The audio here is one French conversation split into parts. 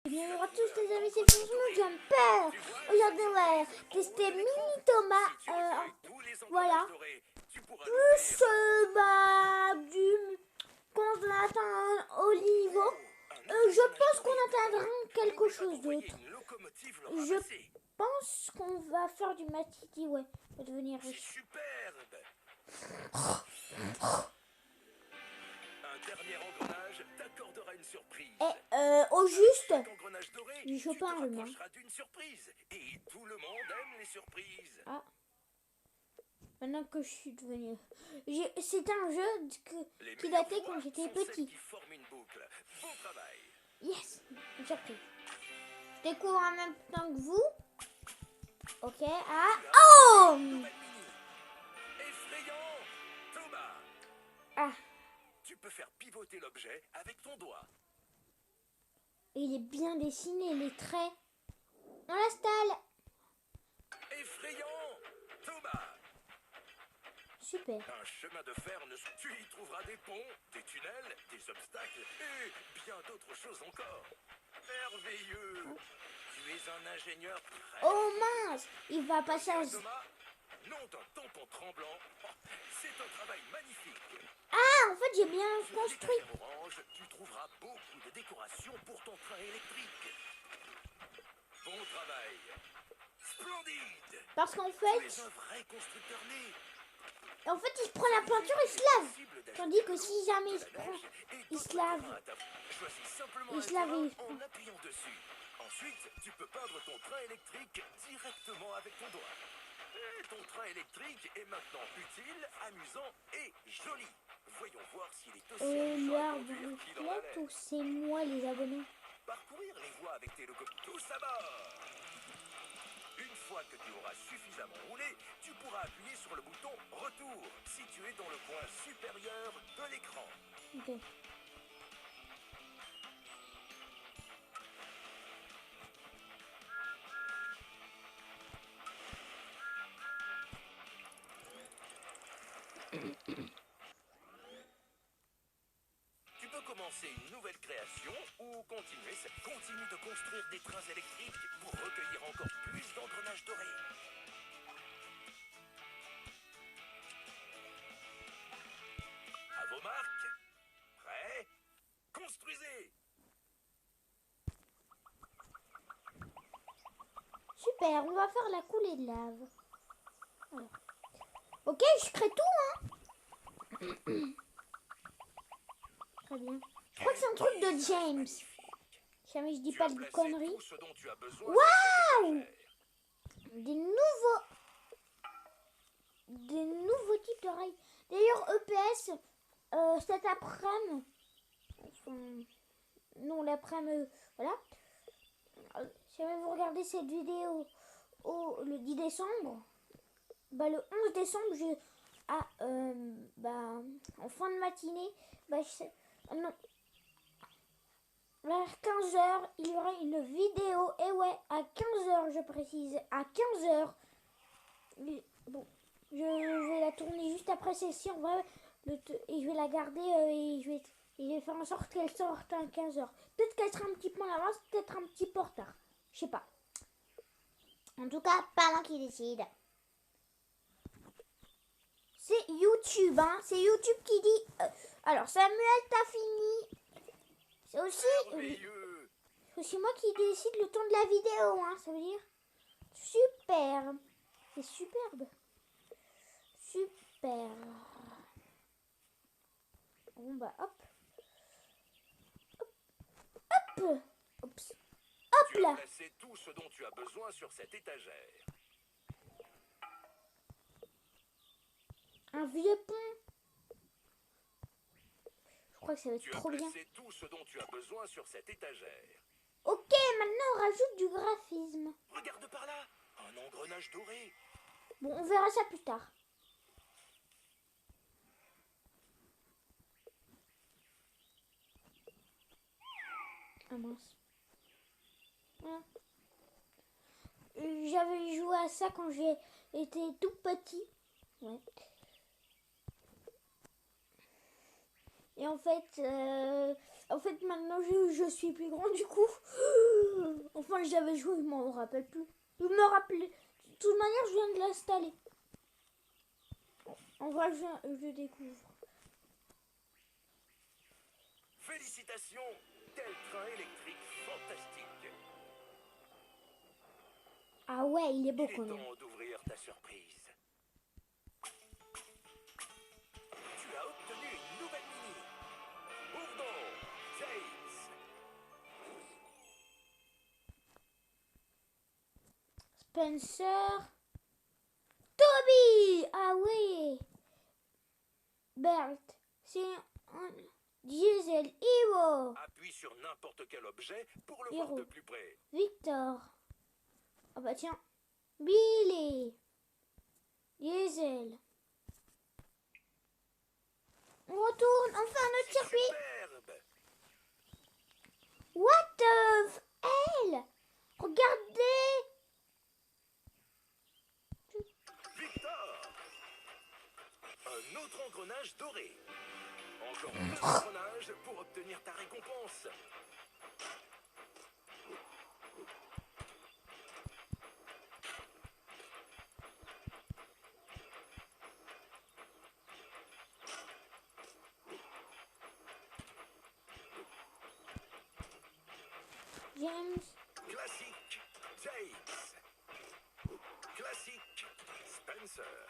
Bonjour à tous les amis, c'est Franchement Jumper. Aujourd'hui on va tester Mini Thomas. Voilà. Plus du qu'on au niveau. Je pense qu'on atteindra quelque chose d'autre. Je pense qu'on va faire du matiti, ouais. On va devenir riche. Dernier engrenage t'accordera une surprise. Au juste, Chaque engrenage doré, je tu te parle, moi. rapprocheras d'une surprise. Et tout le monde aime les surprises. Ah. Maintenant que je suis devenue... C'est un jeu qui datait quand j'étais petit. Qui forment une boucle. Bon travail. Yes, une surprise. Je découvre en même temps que vous. Ok, ah. Oh! Effrayant, Thomas. Ah, Tu peux faire pivoter l'objet avec ton doigt. il est bien dessiné, les traits. On l'installe. Effrayant, Thomas. Super. Un chemin de fer, tu y trouveras des ponts, des tunnels, des obstacles et bien d'autres choses encore. Merveilleux. Tu es un ingénieur très... Oh mince, il va passer à... Thomas, non d'un tampon tremblant. C'est un travail magnifique. Ah, en fait, j'ai bien Sur construit. l'étagère orange, tu trouveras beaucoup de décorations pour ton train électrique. Bon travail. Splendide. Parce qu'en Tu es fait, un vrai constructeur né. il se prend la peinture, il se lave. Tandis que si jamais il se prend, il se lave. Choisis simplement Il se lave et il se prend. en appuyant dessus. Ensuite, tu peux peindre ton train électrique directement avec ton doigt. Et ton train électrique est maintenant utile, amusant et joli. Voyons voir s'il est aussi amusant à L'arbre conduire qu'il en a reflète l'air. ou c'est moi les abonnés? Parcourir les voies avec tes logos. Tous à bord. Une fois que tu auras suffisamment roulé, tu pourras appuyer sur le bouton Retour, situé dans le coin supérieur de l'écran. Ok. Tu peux commencer une nouvelle création ou continuer. Continue de construire des trains électriques pour recueillir encore plus d'engrenages dorés. À vos marques. Prêts? Construisez! Super, on va faire la coulée de lave. Voilà. Ok, je crée tout, hein. Très bien. Je crois que c'est un truc de James. Si jamais je dis pas de conneries. Waouh! Des nouveaux types de rails. D'ailleurs, EPS, cet après-midi, non, l'après-midi, voilà. Si jamais vous regardez cette vidéo le 10 décembre, bah, le 11 décembre, en fin de matinée, non, vers 15h, il y aura une vidéo. Et ouais, à 15h, je précise, à 15h. Bon, je vais la tourner juste après celle-ci, en vrai, et je vais la garder et je vais faire en sorte qu'elle sorte à 15h. Peut-être qu'elle sera un petit peu en avance, peut-être un petit peu en retard. Je sais pas. En tout cas, pas moi qui décide. C'est YouTube, hein. C'est YouTube qui dit... alors, Samuel, t'as fini. C'est aussi moi qui décide le temps de la vidéo, hein. Ça veut dire... Super. C'est superbe. Super. Bon, bah, hop. Hop. Oups. Hop là. Tu as placé tout ce dont tu as besoin sur cette étagère. Un vieux pont. Je crois que ça va être trop bien. Tu as placé tout ce dont tu as besoin sur cette étagère. Ok, maintenant on rajoute du graphisme. Regarde par là, un engrenage doré. Bon, on verra ça plus tard. Ah mince. Voilà. J'avais joué à ça quand j'ai été tout petit. Ouais. Et en fait maintenant je suis plus grand du coup. quand j'avais joué, je m'en rappelle plus. Je me rappelle. De toute manière, je viens de l'installer. En vrai, je découvre. Félicitations, quel train électrique fantastique. Ah ouais, il est beau Il quand est même. temps d'ouvrir ta surprise. Tu as obtenu une nouvelle mini. Ouvre donc, James. Spencer. Toby. Ah oui. Bert. C'est un diesel. Ivo. Appuie sur n'importe quel objet pour le Héros. voir de plus près. Victor. Ah bah tiens. Billy. Diesel. On retourne. On fait un autre C'est circuit. superbe. What the hell? Regardez. Victor. Un autre engrenage doré. Encore deux engrenages pour obtenir ta récompense. James. Classique, James. Classique, Spencer.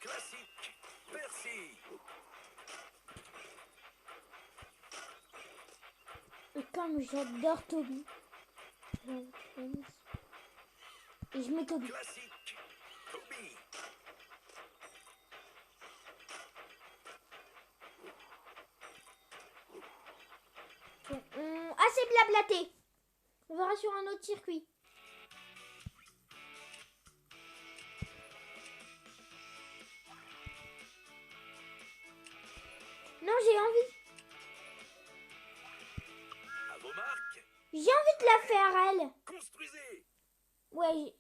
Classique, Percy. Et comme j'adore Toby. James. Et je mets Toby. Classique, Toby. Assez blablaté. On verra sur un autre circuit. Non, j'ai envie. À vos marques, J'ai envie de la faire, elle. construisez. Ouais,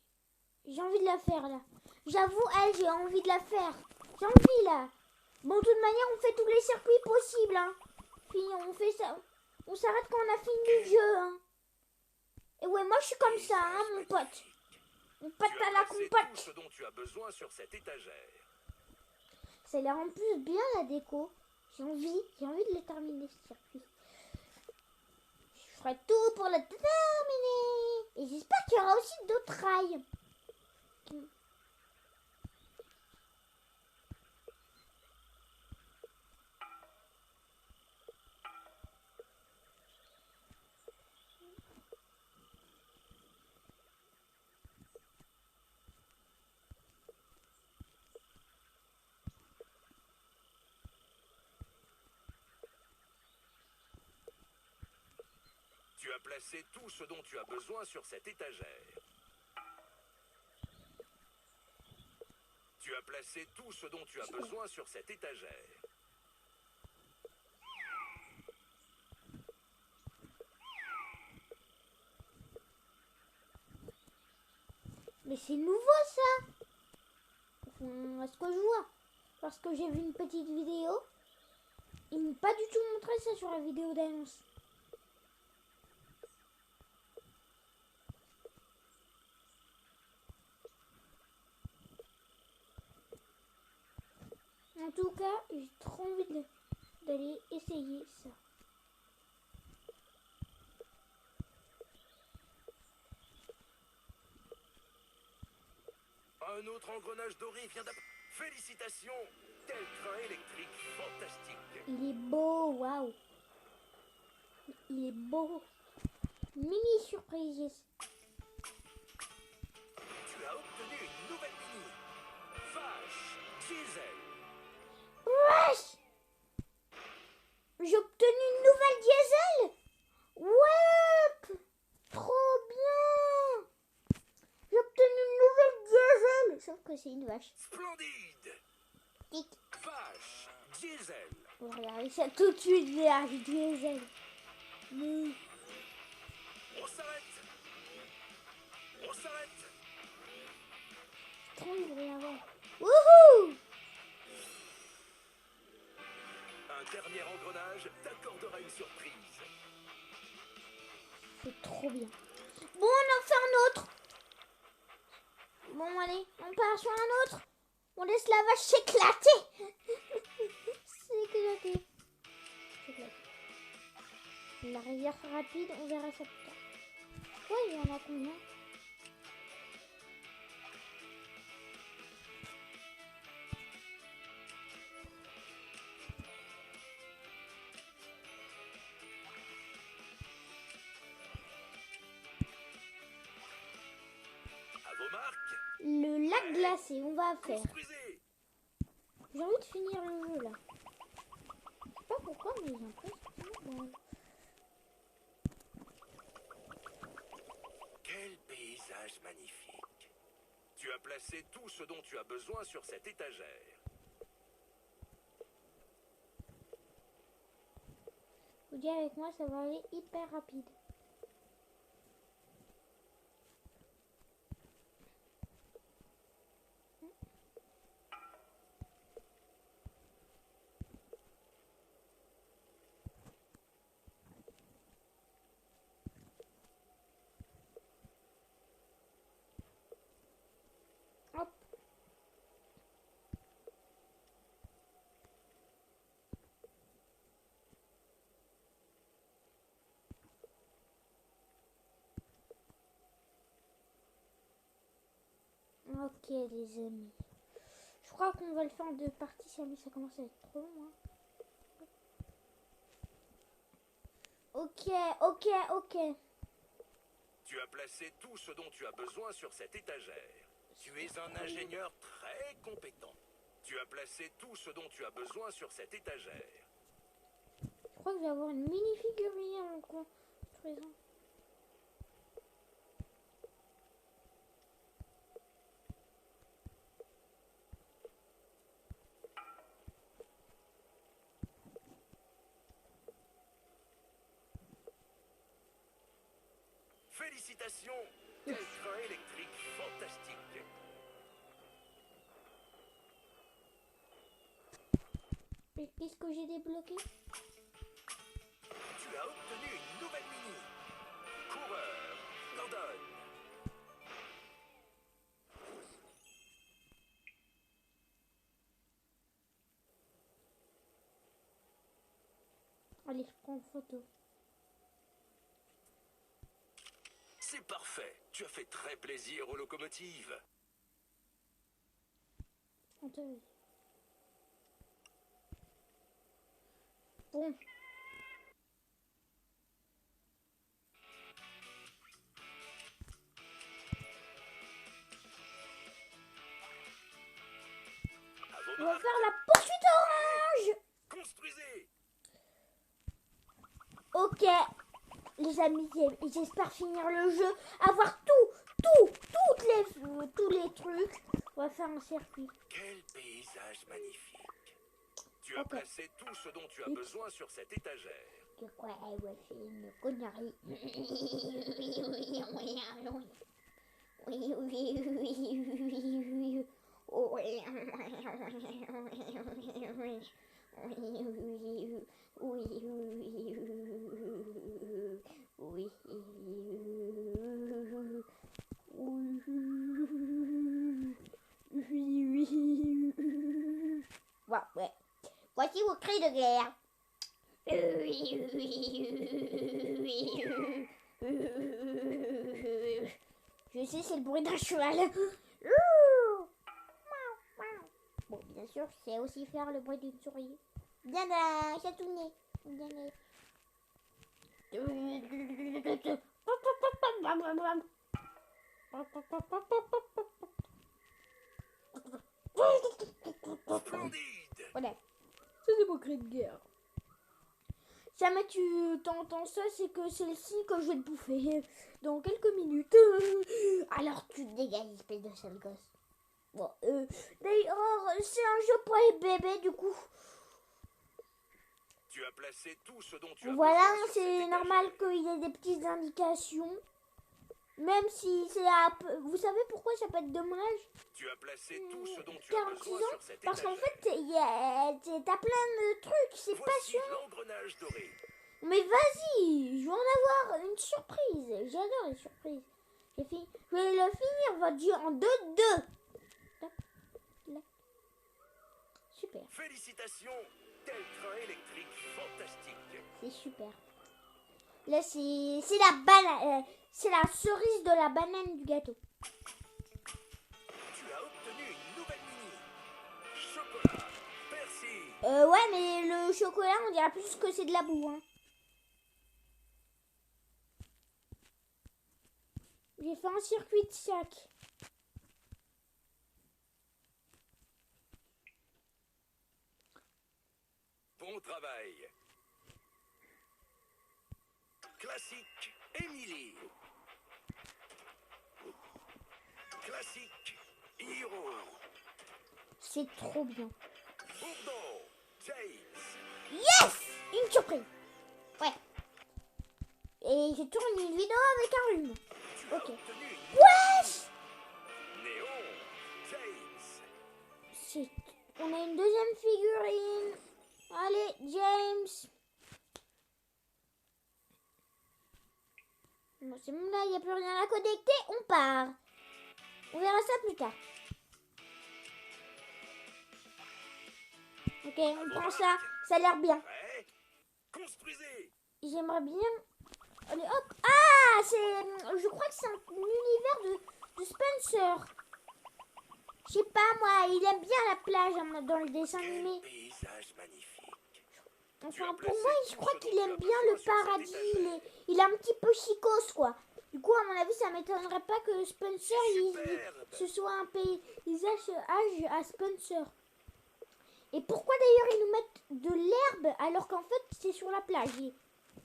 j'ai envie de la faire, là. J'avoue, elle, j'ai envie de la faire. J'ai envie, là. Bon, de toute manière, on fait tous les circuits possibles, hein. Puis on fait ça. On s'arrête quand on a fini le jeu, hein. Et ouais, moi, je suis comme ça, hein, mon pote. Mon pote Tu as à la placé tout compote. ce dont tu as besoin sur cette étagère. Ça a l'air en plus bien, la déco. J'ai envie de le terminer, ce circuit. Je ferai tout pour le terminer. Et j'espère qu'il y aura aussi d'autres rails. Tu as placé tout ce dont tu as besoin sur cette étagère. Tu as placé tout ce dont tu as besoin sur cette étagère. Mais c'est nouveau, ça. Enfin, à ce que je vois. Parce que j'ai vu une petite vidéo. Ils m'ont pas du tout montré ça sur la vidéo d'annonce. En tout cas, j'ai trop envie d'aller essayer ça. Un autre engrenage doré vient d'apparaître. Félicitations, quel train électrique fantastique. Il est beau, waouh. Il est beau. Mini surprise. Tu as obtenu une nouvelle mini. Vache, diesel. Wesh! J'ai obtenu une nouvelle diesel. Ouais! Trop bien! J'ai obtenu une nouvelle diesel. Sauf que c'est une vache. Splendide. Tic. Vache, diesel. On va regarder ça tout de suite, la diesel. Mais... On s'arrête. On s'arrête. Trop envie de la voir. Wouhou! Un dernier engrenage t'accordera une surprise. C'est trop bien. Bon, on en fait un autre. Bon, allez, on part sur un autre. On laisse la vache s'éclater. S'éclater. La rivière rapide, on verra ça plus tard. Ouais, il y en a combien? À vos marques, Le lac glacé, on va faire. construisez. J'ai envie de finir le jeu là. Je sais pas pourquoi, mais j'ai l'impression. Quel paysage magnifique. Tu as placé tout ce dont tu as besoin sur cette étagère. Vous dites avec moi, ça va aller hyper rapide. Hop. Ok les amis. Je crois qu'on va le faire en deux parties, ça commence à être trop long. Hein. Ok. Tu as placé tout ce dont tu as besoin sur cette étagère. Tu es un ingénieur très compétent. Tu as placé tout ce dont tu as besoin sur cette étagère. Je crois que je vais avoir une mini figurine en construisant. Félicitations! Quel train électrique fantastique! Et qu'est-ce que j'ai débloqué? Tu as obtenu une nouvelle mini. Coureur, Gordon. Allez, je prends une photo. C'est parfait. Tu as fait très plaisir aux locomotives. On te dit. Bon. À vos On va marques, faire la poursuite orange. construisez. Ok, les amis, j'espère finir le jeu, avoir tous les trucs. On va faire un circuit. Quel paysage magnifique. Tu as Ok. placé tout ce dont tu as besoin sur cette étagère. C'est quoi? Ouais, c'est une connerie. Ouais. Voici vos cris de guerre. Je sais, c'est le bruit d'un cheval. Bon, bien sûr, je sais aussi faire le bruit d'une souris. Bien là, chatounet. Bien là. Splendide. Voilà. Ça, c'est mon cri de guerre. Si jamais tu t'entends ça, c'est que c'est le signe que je vais te bouffer dans quelques minutes. Alors tu te dégages, espèce de sale gosse. Bon, d'ailleurs, c'est un jeu pour les bébés, du coup. Tu as placé tout ce dont tu as Voilà, besoin sur cette c'est étagère. normal qu'il y ait des petites indications. Même si c'est un peu... Vous savez pourquoi ça peut être dommage? Tu as placé tout ce dont tu as 46 besoin ans, sur cette parce qu'en étagère. fait, t'as plein de trucs, c'est pas Voici sûr. l'engrenage doré. Mais vas-y, je vais en avoir une surprise. J'adore les surprises. J'ai fini. Je vais le finir, va dire en 2-2. Super. Félicitations, quel train électrique fantastique. C'est super. Là, c'est la banane. C'est la cerise de la banane du gâteau. Tu as obtenu une nouvelle mini. Chocolat, persil. Ouais, mais le chocolat, on dirait plus que c'est de la boue. Hein. J'ai fait un circuit de chaque. Bon travail. Classique, Émilie. Classique, Hiro. C'est trop bien. Bourdon, James. Yes! Une surprise. Ouais. Et je tourne une vidéo avec un rhume. Tu as Ok. obtenu une Wesh! Néon, James. On a une deuxième figurine. Allez, James. Bon, c'est bon, là, il n'y a plus rien à connecter. On part. On verra ça plus tard. Ok, on prend ça. Ça a l'air bien. Prêt? Construisez. J'aimerais bien... Allez, hop. Ah, je crois que c'est un univers de Spencer. Je sais pas, moi, il aime bien la plage hein, dans le dessin Quel animé. paysage magnifique. Enfin, pour moi, je crois qu'il aime bien le paradis. Il est un petit peu chicos, quoi. Du coup, à mon avis, ça m'étonnerait pas que Spencer, ce soit un paysage à Spencer. Et pourquoi d'ailleurs ils nous mettent de l'herbe alors qu'en fait, c'est sur la plage?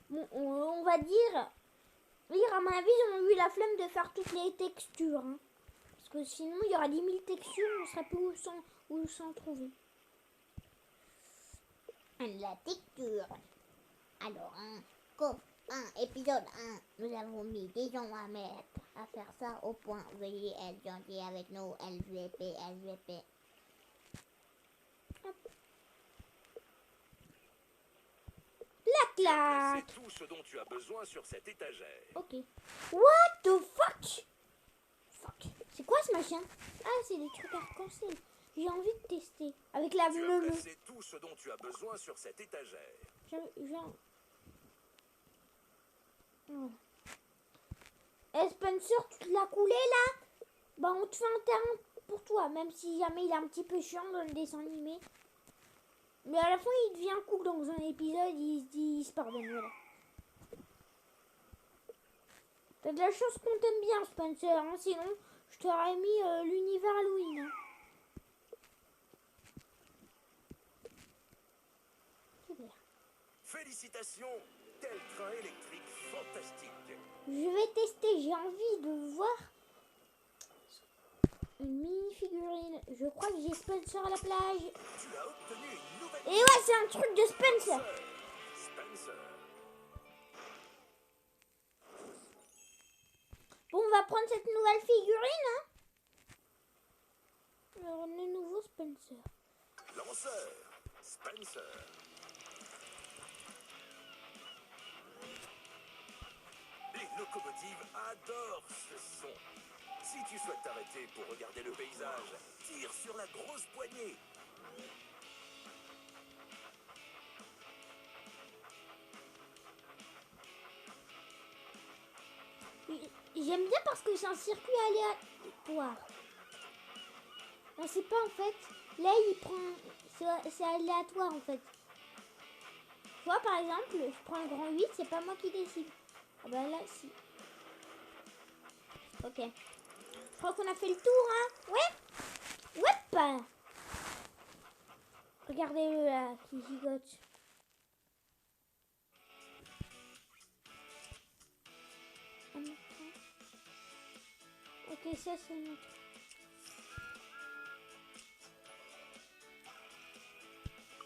Bon, on va dire, à mon avis, ils ont eu la flemme de faire toutes les textures. Hein. Parce que sinon, il y aura 10 000 textures, on ne saurait plus où s'en trouver. La texture. Alors, épisode 1, nous avons mis des gens à mettre à faire ça au point. Veuillez être gentil avec nous, LVP. Hop. Clac. C'est tout ce dont tu as besoin sur cette étagère. Ok. What the fuck? C'est quoi ce machin? Ah, c'est des trucs arc-en-ciel. J'ai envie de tester. Avec la Tu as bleue. placé tout ce dont tu as besoin sur cette étagère. Spencer, tu te l'as coulé là? Bah on te fait un terrain pour toi, même si jamais il est un petit peu chiant dans le dessin animé. Mais à la fin il devient cool dans un épisode, il se pardonne, voilà. T'as de la chance qu'on t'aime bien Spencer, hein, sinon je t'aurais mis l'univers Halloween. Hein. Super. Félicitations, quel train électrique fantastique. Je vais tester, j'ai envie de voir une mini figurine. Je crois que j'ai Spencer à la plage. Tu as obtenu une nouvelle... Et ouais, c'est un truc de Spencer. Spencer. Bon, on va prendre cette nouvelle figurine. Hein. Alors, le nouveau Spencer. Lanceur, Spencer. Les locomotives adorent ce son. Si tu souhaites t'arrêter pour regarder le paysage, tire sur la grosse poignée. J'aime bien parce que c'est un circuit aléatoire. On sait pas en fait. Là, il prend... C'est aléatoire en fait. Tu vois, par exemple, je prends le grand 8, c'est pas moi qui décide. Ah bah là, si. Ok. Je crois qu'on a fait le tour, hein. Ouais. Ouais. Regardez-le là, qui gigote. Ok, ça c'est notre.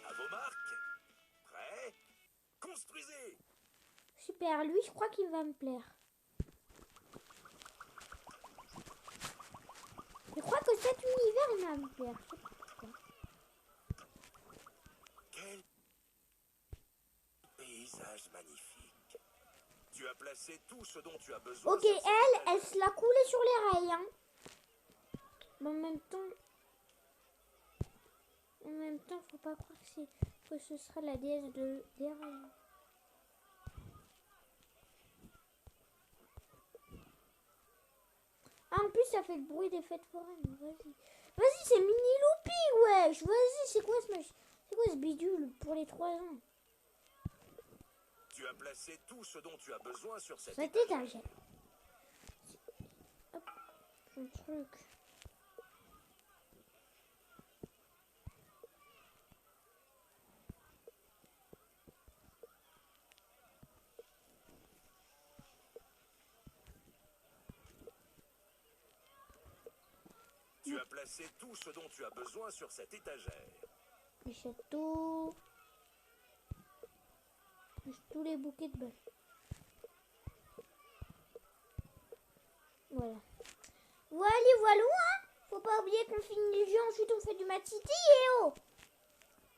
À vos marques. Prêt? Construisez. Super, lui je crois qu'il va me plaire. Je crois que cet univers il va me plaire. Je sais pas pourquoi. Quel paysage magnifique. Tu as placé tout ce dont tu as besoin. Ok, sur cette elle étagère. se l'a coulée sur les rails. Hein. Mais en même temps, faut pas croire que ce sera la déesse des rails. Ah, en plus, ça fait le bruit des fêtes foraines. Vas-y. Vas-y, c'est Mini Loopy, wesh. Vas-y, c'est quoi ce bidule pour les 3 ans? Tu as placé tout ce dont tu as besoin sur cette Cette étagère. étagère. Hop, un truc. Tu as placé tout ce dont tu as besoin sur cette étagère. Les châteaux. Tous les bouquets de balles. Voilà. Voilà, hein. Faut pas oublier qu'on finit le jeu, ensuite on fait du Matiti et oh.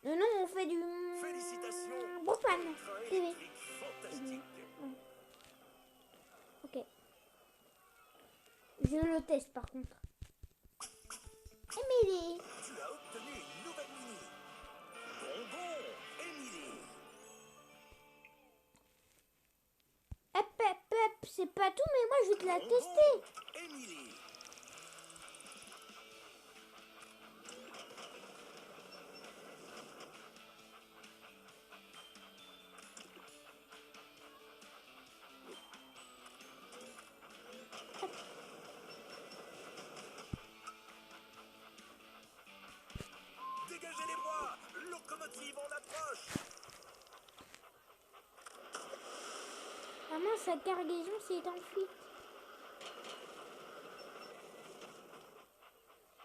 Non, on fait du... Félicitations. Bofan. Train TV. électrique fantastique. Ok. Je le teste par contre. Émilie. Tu as obtenu une nouvelle mini. Bonbon, Émilie. C'est pas tout, mais moi je vais te la Bonbon, tester. Émilie. Dégagez les bras. Locomotive en approche. Ah mince, sa cargaison s'est enfuie.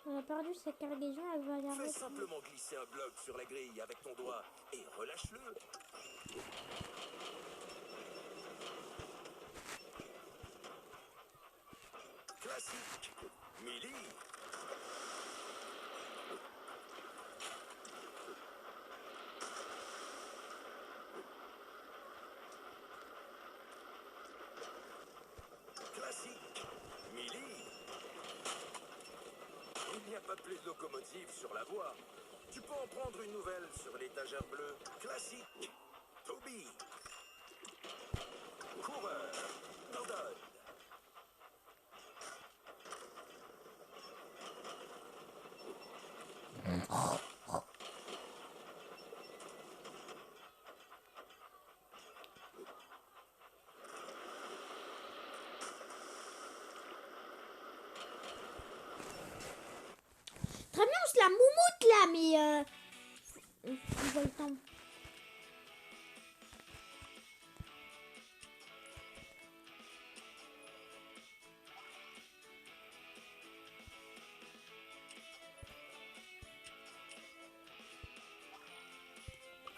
Elle a perdu sa cargaison, elle va la Fais retrouver. simplement glisser un bloc sur la grille avec ton doigt et relâche-le. Classique. Millie. Classique. Millie. Il n'y a pas plus de locomotive sur la voie. Tu peux en prendre une nouvelle sur l'étagère bleue. Classique. Toby. Coureur. Gordon. Très bien, on se la moumoute là, mais on voit le temps.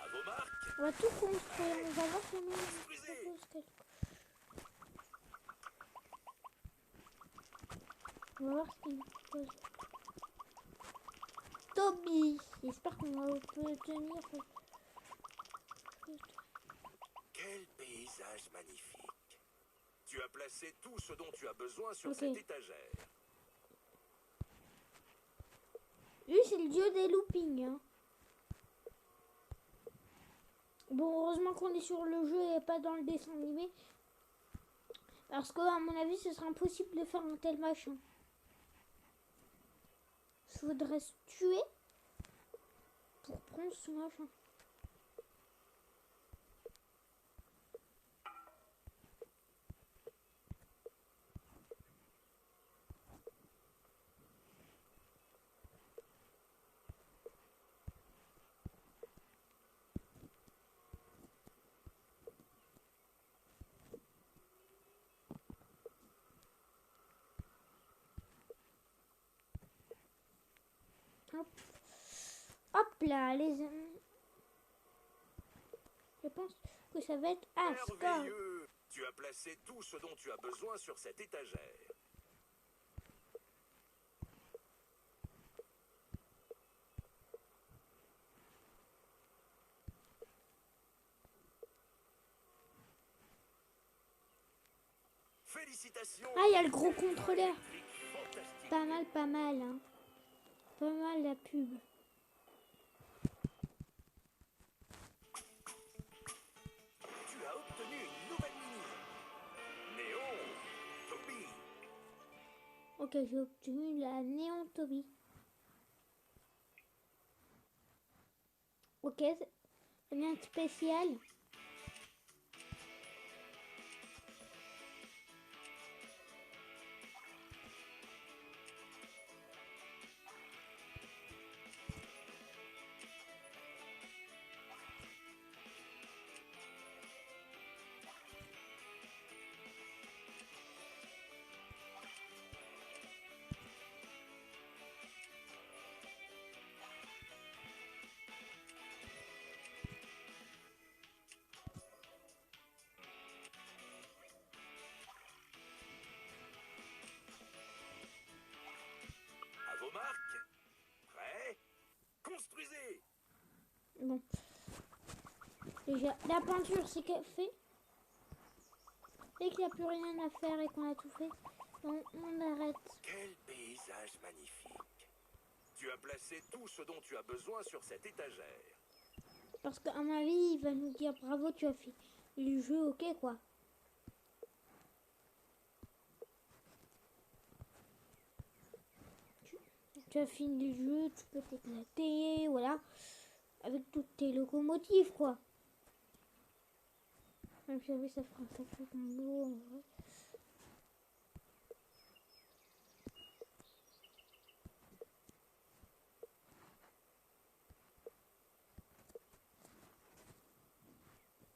À vos marques. On va tout construire, on va voir comment on Construisez. propose quelque chose. On va voir ce qu'il propose. Toby, j'espère qu'on va obtenir. Quel paysage magnifique. Tu as placé tout ce dont tu as besoin sur Ok. cette étagère. Lui, c'est le dieu des loopings. Hein. Bon, heureusement qu'on est sur le jeu et pas dans le dessin animé. Parce que, à mon avis, ce sera impossible de faire un tel machin. Il faudrait se tuer pour prendre ce machin. Hop, hop là, les amis. Je pense que ça va être Asgard. Merveilleux. Tu as placé tout ce dont tu as besoin sur cette étagère. Félicitations. Ah, il y a le gros contrôleur. Fantastique. Pas mal, hein. Pas mal la pub. Tu as obtenu une nouvelle mini. Néon Toby. Ok, j'ai obtenu la Néon Toby. Ok, c'est rien de spécial. À vos marques. Prêt. Construisez. Bon. Déjà, la peinture, c'est fait. Et qu'il n'y a plus rien à faire et qu'on a tout fait, on arrête. Quel paysage magnifique. Tu as placé tout ce dont tu as besoin sur cette étagère. Parce qu'à mon avis, il va nous dire bravo, tu as fait le jeu, ok quoi. Tu as fini le jeu, tu peux t'éclater, voilà. Avec toutes tes locomotives quoi. Même si ça fera un sacré boulot en vrai.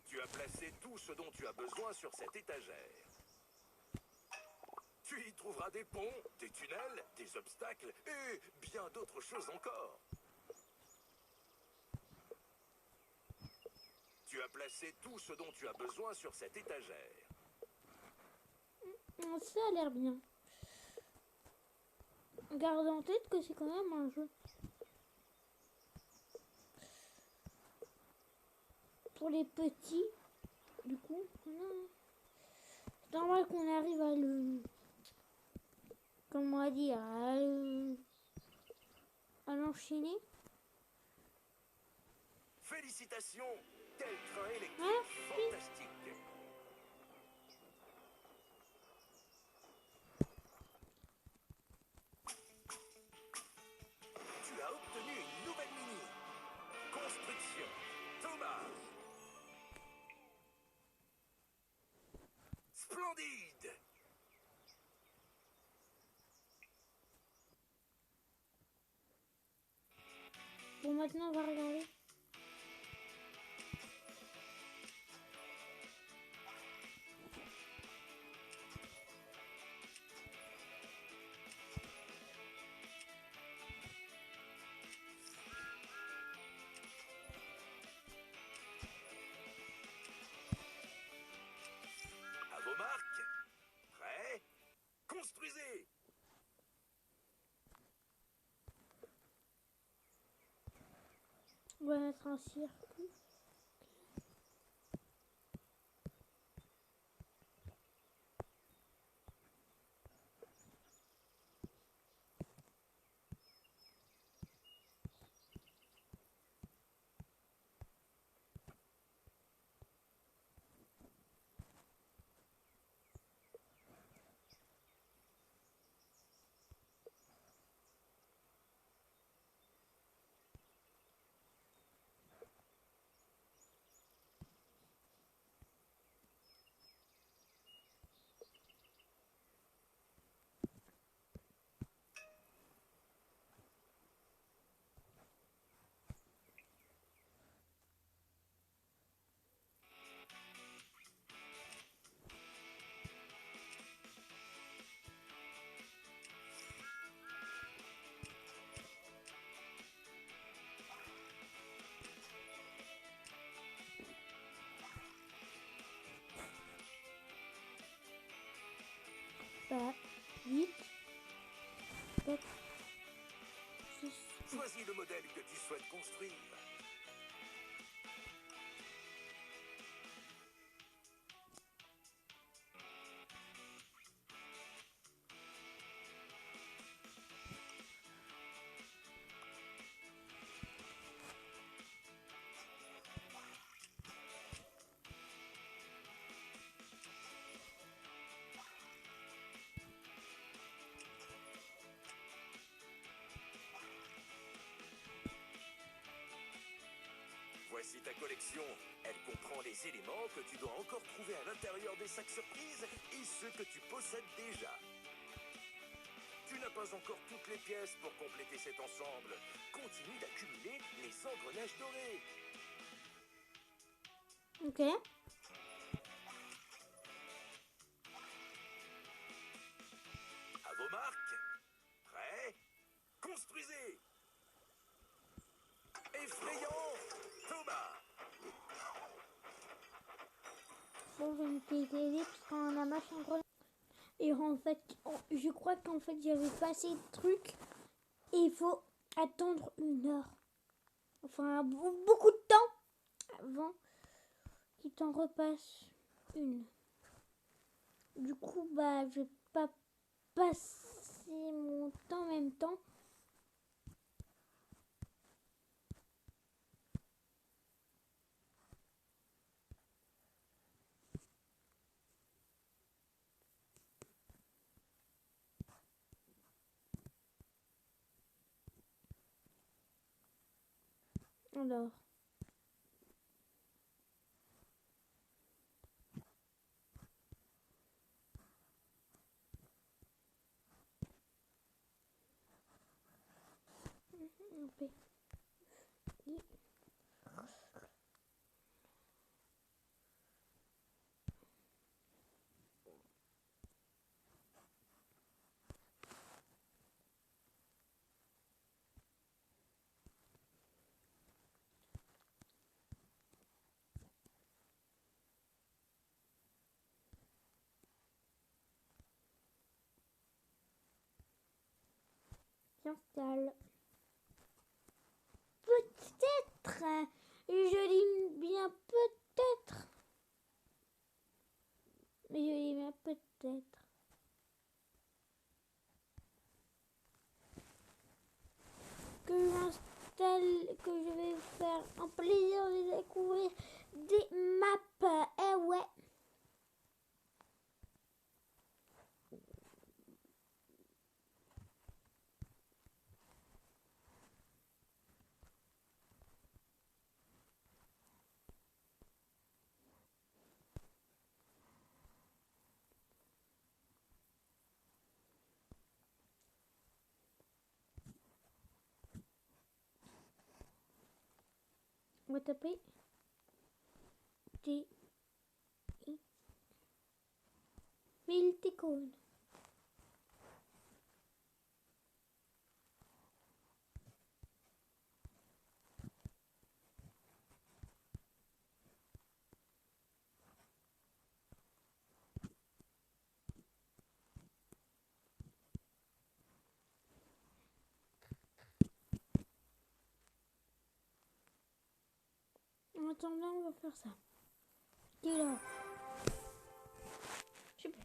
Tu as placé tout ce dont tu as besoin sur cette étagère. Tu y trouveras des ponts, des tunnels, des obstacles et bien d'autres choses encore. Tu as placé tout ce dont tu as besoin sur cette étagère. Ça a l'air bien. Garde en tête que c'est quand même un jeu. Pour les petits, du coup, c'est normal qu'on arrive à le... Comment dire, à l'enchaîner. Félicitations, quel train électrique Ah, oui. fantastique. Tu as obtenu une nouvelle mini. Construction, Thomas. Splendide. Bon, maintenant on va regarder. À vos marques. Prêt. Construisez. On va mettre un circuit. Bah, 8, 7, 6. Choisis le modèle que tu souhaites construire. Voici ta collection. Elle comprend les éléments que tu dois encore trouver à l'intérieur des sacs surprises et ceux que tu possèdes déjà. Tu n'as pas encore toutes les pièces pour compléter cet ensemble. Continue d'accumuler les engrenages dorés. Ok. À vos marques. Prêts? Construisez. Effrayant, Thomas. Bon, je vais m'utiliser parce qu'on a machin grenade. Et en fait, je crois qu'en fait, j'avais passé le truc. Et il faut attendre 1 heure. Enfin, beaucoup de temps avant qu'il t'en repasse une. Du coup, bah, je vais pas passer mon temps en même temps. Alors. Ok. J'installe. Peut-être. Je dis bien peut-être. Mais je dis bien peut-être. Que j'installe, que je vais faire un plaisir de découvrir des maps. Eh ouais. On va taper Multicone. En attendant, on va faire ça. Et là. Super.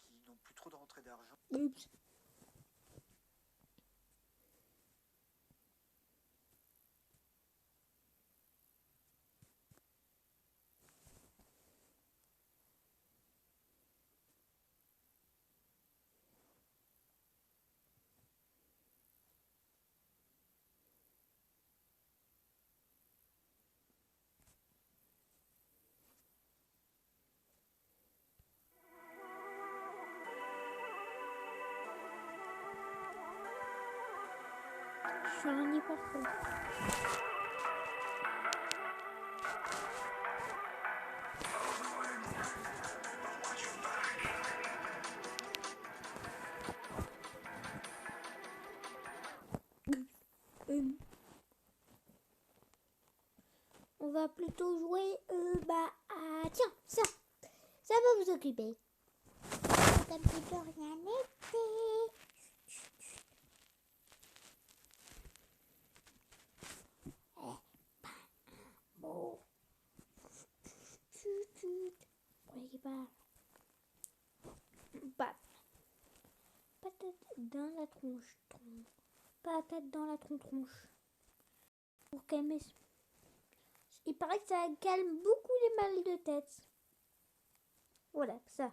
Qui n'ont plus trop de rentrée d'argent. Oups. Je suis un hyper pro. On va plutôt jouer tiens, ça va vous occuper. Comme si de rien n'était. pas. Bah, patate dans la tronche. Patate dans la tronche. Pour calmer. Il paraît que ça calme beaucoup les mal de tête. Voilà, ça.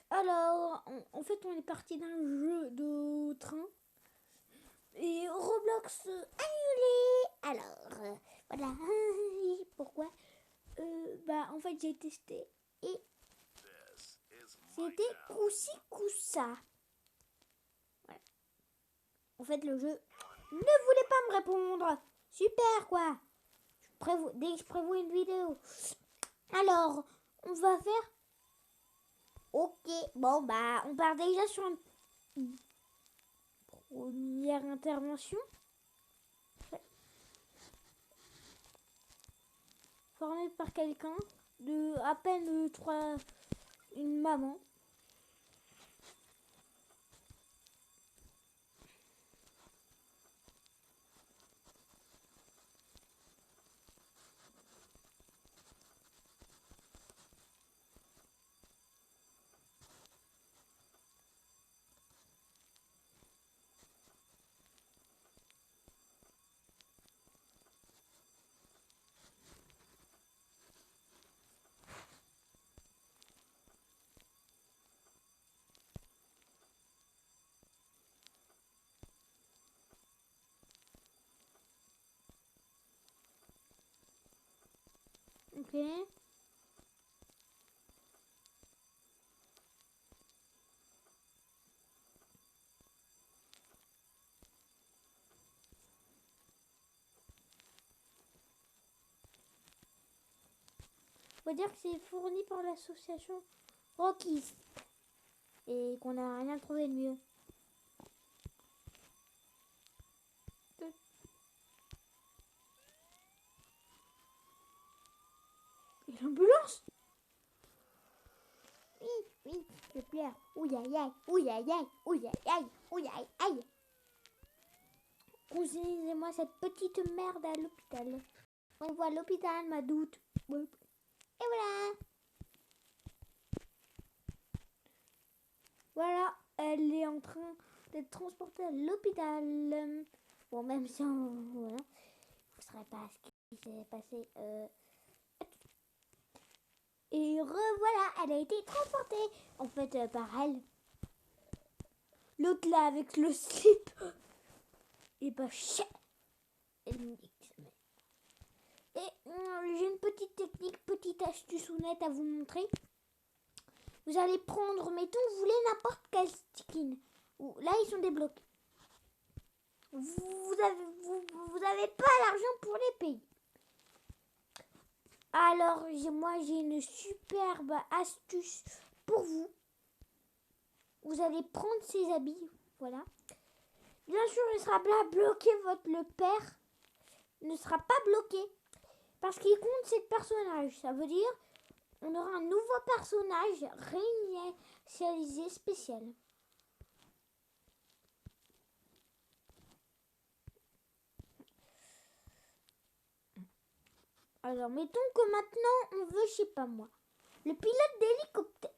Alors, en fait, on est parti d'un jeu de train. Et Roblox annulé. Alors, voilà. Pourquoi bah, en fait, j'ai testé. Et c'était coussi coussa. Voilà. En fait, le jeu ne voulait pas me répondre. Super, quoi. Dès que je prévois une vidéo. Alors, on va faire... Ok, bon, bah, on part déjà sur une première intervention. Formée par quelqu'un de à peine 3... Une maman. Ok. Faut dire que c'est fourni par l'association Rockies et qu'on n'a rien trouvé de mieux. Et l'ambulance? Oui, je pleure. Ouh aïe aïe, ouh aïe aïe, ouh aïe aïe, ouh aïe aïe. Consignez-moi cette petite merde à l'hôpital. On voit l'hôpital, ma doute. Et voilà. Voilà, elle est en train d'être transportée à l'hôpital. Bon, même si on... Voilà. Vous ne saurez pas ce qui s'est passé. Et revoilà, elle a été transportée. En fait, par elle. L'autre là, avec le slip. Et bah, elle me dit que ça m'est. Et j'ai une petite technique, petite astuce honnête à vous montrer. Vous allez prendre, mettons, vous voulez n'importe quel skin. Là, ils sont débloqués. Vous avez pas l'argent pour les payer. Alors, moi, j'ai une superbe astuce pour vous. Vous allez prendre ces habits, voilà. Bien sûr, il sera pas bloqué, le père ne sera pas bloqué. Parce qu'il compte c'est le personnage. Ça veut dire on aura un nouveau personnage réinitialisé spécial. Alors, mettons que maintenant, on veut, je sais pas moi, le pilote d'hélicoptère.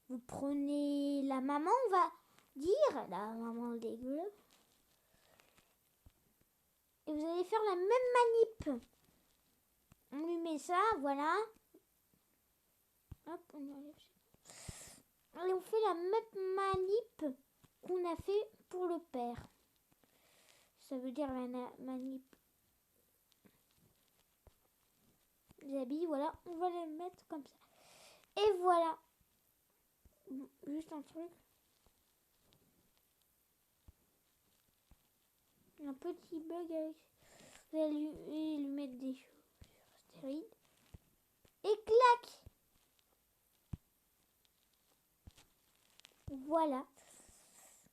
Vous prenez la maman, on va dire, la maman dégueu. Et vous allez faire la même manip. On lui met ça, voilà. Hop, on enlève. Et on fait la même manip qu'on a fait pour le père. Ça veut dire la manip. Les habits, voilà, on va les mettre comme ça. Et voilà. Bon, juste un truc. Un petit bug avec... Vous allez lui mettre des chaussures stériles. Et clac! Voilà.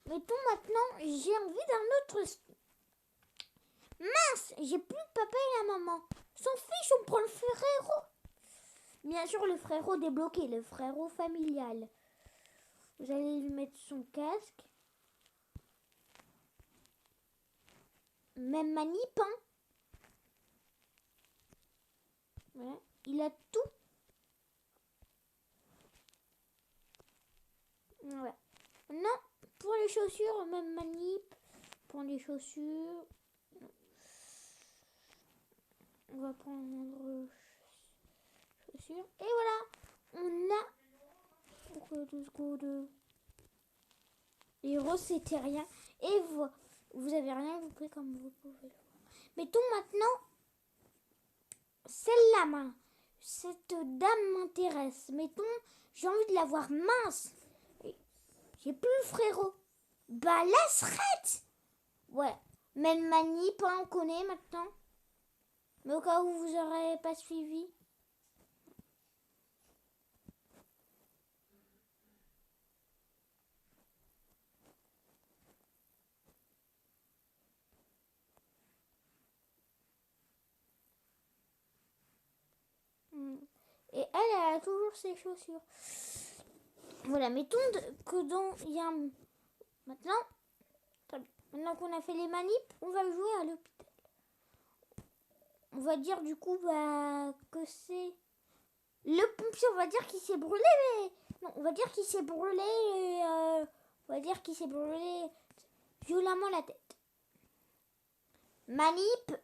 Mettons maintenant, j'ai envie d'un autre... Mince, j'ai plus le papa et la maman. S'en fiche, on prend le frérot. Bien sûr, le frérot débloqué, le frérot familial. Vous allez lui mettre son casque. Même manip, hein. Voilà, il a tout. les chaussures, même manip. Prendre les chaussures. On va prendre chaussures. Et voilà. On a... Pourquoi 2 secondes? Les roses, c'était rien. Et vous avez rien compris comme vous pouvez le voir. Mettons maintenant celle-là. Cette dame m'intéresse. Mettons, j'ai envie de la voir mince. J'ai plus le frérot. Bah, laisse-rette. Ouais. Mais le manip, hein, on connaît maintenant. Mais au cas où vous n'aurez pas suivi. Et elle a toujours ses chaussures. Voilà, mettons que dans... Il y a un... Maintenant qu'on a fait les manips, on va jouer à l'hôpital. On va dire du coup que c'est... Le pompier, on va dire qu'il s'est brûlé, mais... Non, on va dire qu'il s'est brûlé... On va dire qu'il s'est brûlé violemment la tête. Manip.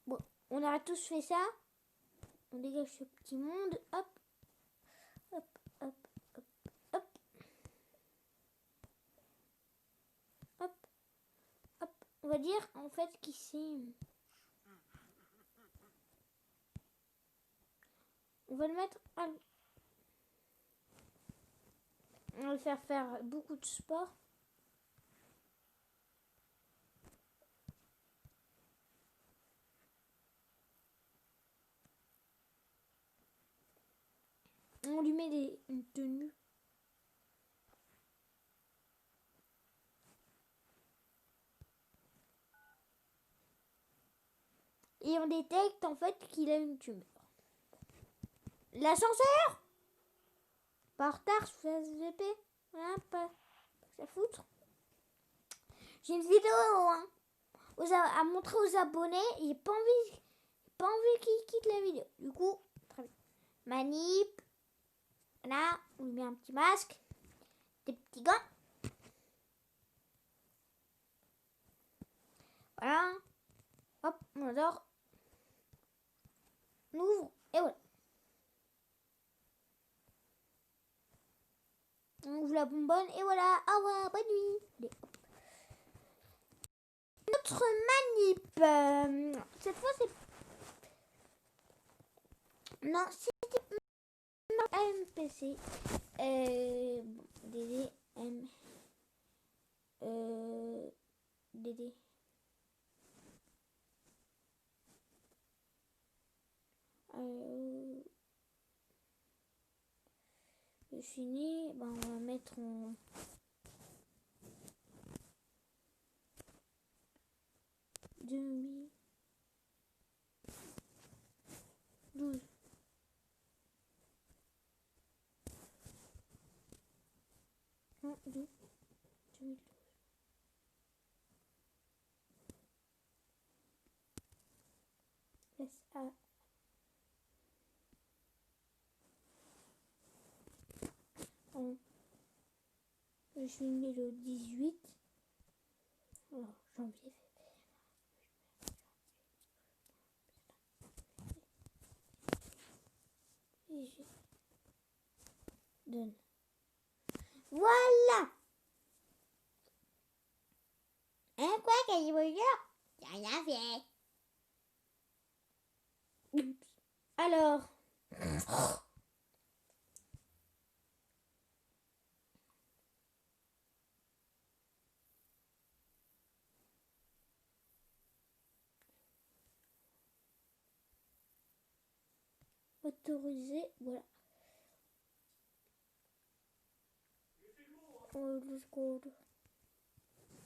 Bon, on aura tous fait ça. On dégage ce petit monde. Hop. Hop, hop, hop, hop. Hop, hop. On va dire en fait qu'il s'est... On va le mettre à... On va le faire beaucoup de sport. On lui met une tenue. Et on détecte en fait qu'il a une tumeur. L'ascenseur. Pas en retard, je fais SVP. Voilà, pas ça foutre. J'ai une vidéo à montrer aux abonnés. Il n'a pas envie qu'ils quittent la vidéo. Du coup, très bien. Manip. Voilà, on lui met un petit masque. Des petits gants. Voilà. Hop, on adore. On ouvre et voilà. On ouvre la bonbonne et voilà. Au revoir, bonne nuit. Allez, hop. Notre manip. Cette fois, c'est... Non, c'était MPC. DD. DD. Fini. Ben, on va mettre en... demi 12 1 2 2012 laisse à je suis né le 18 alors janvier. Et je donne. Voilà. Hein, quoi, qu'elle veut dire? J'ai rien fait. Oups. Alors. Autoriser, voilà. 2 secondes.